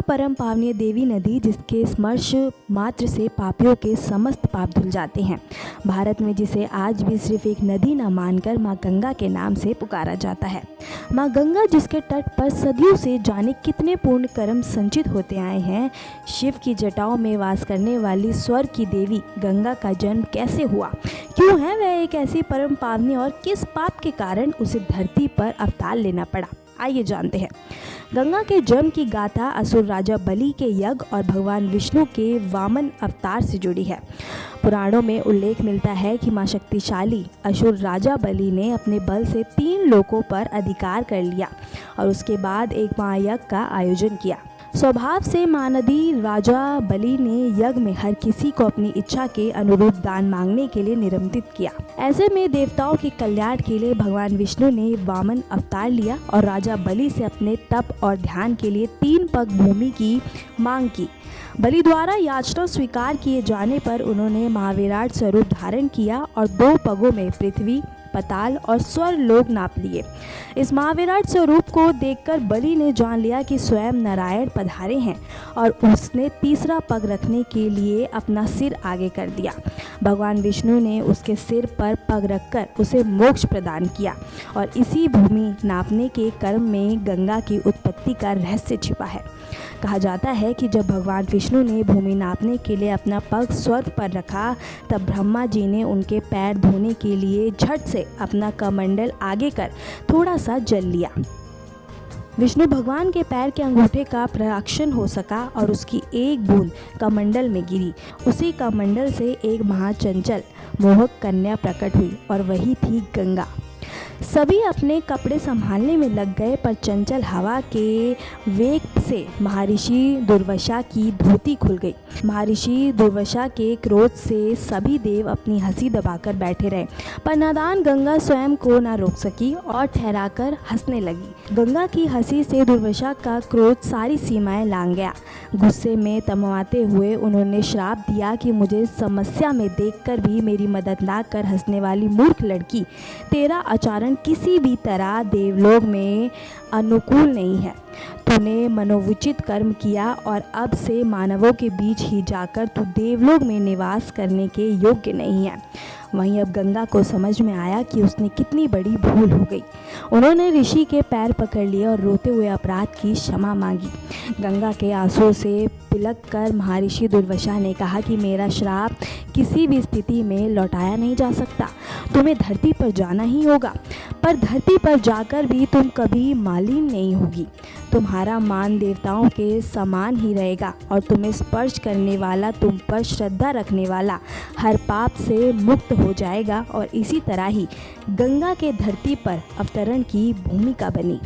परम पावनीय देवी नदी जिसके स्पर्श मात्र से पापियों के समस्त पाप धुल जाते हैं। भारत में जिसे आज भी सिर्फ एक नदी न मानकर माँ गंगा के नाम से पुकारा जाता है। माँ गंगा जिसके तट पर सदियों से जाने कितने पूर्ण कर्म संचित होते आए हैं। शिव की जटाओं में वास करने वाली स्वर्ग की देवी गंगा का जन्म कैसे हुआ, क्यों है वह एक ऐसी परम पावनी और किस पाप के कारण उसे धरती पर अवतार लेना पड़ा, आइए जानते हैं। गंगा के जन्म की गाथा असुर राजा बलि के यज्ञ और भगवान विष्णु के वामन अवतार से जुड़ी है। पुराणों में उल्लेख मिलता है कि मां शक्तिशाली असुर राजा बलि ने अपने बल से 3 लोकों पर अधिकार कर लिया और उसके बाद एक महायज्ञ का आयोजन किया। स्वभाव से महानदी राजा बलि ने यज्ञ में हर किसी को अपनी इच्छा के अनुरूप दान मांगने के लिए निमंत्रित किया। ऐसे में देवताओं के कल्याण के लिए भगवान विष्णु ने वामन अवतार लिया और राजा बलि से अपने तप और ध्यान के लिए 3 पग भूमि की मांग की। बलि द्वारा याचना स्वीकार किए जाने पर उन्होंने महाविराट स्वरूप धारण किया और 2 पगों में पृथ्वी, पताल और स्वर्ग लोक नाप लिए। इस महाविराट स्वरूप को देखकर बलि ने जान लिया कि स्वयं नारायण पधारे हैं और उसने तीसरा पग रखने के लिए अपना सिर आगे कर दिया। भगवान विष्णु ने उसके सिर पर पग रखकर उसे मोक्ष प्रदान किया और इसी भूमि नापने के कर्म में गंगा की उत्पत्ति का रहस्य छिपा है। कहा जाता है कि जब भगवान विष्णु ने भूमि नापने के लिए अपना पग स्वर्ग पर रखा तब ब्रह्मा जी ने उनके पैर धोने के लिए झट से अपना कमंडल आगे कर थोड़ा सा जल लिया। विष्णु भगवान के पैर के अंगूठे का प्रक्षालन हो सका और उसकी एक बूंद कमंडल में गिरी। उसी कमंडल से एक महाचंचल मोहक कन्या प्रकट हुई और वही थी गंगा। सभी अपने कपड़े संभालने में लग गए पर चंचल हवा के वेग से महर्षि दुर्वासा की धोती खुल गई। महर्षि दुर्वासा के क्रोध से सभी देव अपनी हंसी दबाकर बैठे रहे, पर नादान गंगा स्वयं को न रोक सकी और ठहराकर हंसने लगी। गंगा की हंसी से दुर्वासा का क्रोध सारी सीमाएं लांघ गया। गुस्से में तमवाते हुए उन्होंने श्राप दिया कि मुझे समस्या में देखकर भी मेरी मदद ना कर हंसने वाली मूर्ख लड़की, तेरा आचरण किसी भी तरह देवलोक में अनुकूल नहीं है। तूने मनोविचित कर्म किया और अब से मानवों के बीच ही जाकर तू देवलोक में निवास करने के योग्य नहीं है। वहीं अब गंगा को समझ में आया कि उसने कितनी बड़ी भूल हो गई। उन्होंने ऋषि के पैर पकड़ लिए और रोते हुए अपराध की क्षमा मांगी। गंगा के आंसुओं से पिलक कर महर्षि दुर्वासा ने कहा कि मेरा श्राप किसी भी स्थिति में लौटाया नहीं जा सकता। तुम्हें धरती पर जाना ही होगा, पर धरती पर जाकर भी तुम कभी मालिन नहीं होगी। तुम्हारा मान देवताओं के समान ही रहेगा और तुम्हें स्पर्श करने वाला, तुम पर श्रद्धा रखने वाला हर पाप से मुक्त हो जाएगा। और इसी तरह ही गंगा के धरती पर अवतरण की भूमिका बनी।